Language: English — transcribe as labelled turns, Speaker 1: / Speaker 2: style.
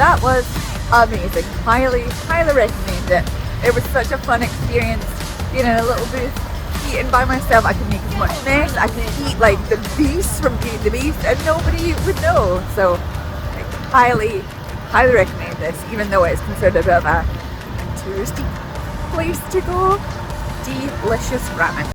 Speaker 1: that was amazing. Highly recommend it. It was such a fun experience being in a little booth, eating by myself. I could make as much mess, I could eat like the beast from Beauty and the Beast and nobody would know. So highly recommend this, even though it's considered a bit of a touristy place to go. Delicious ramen.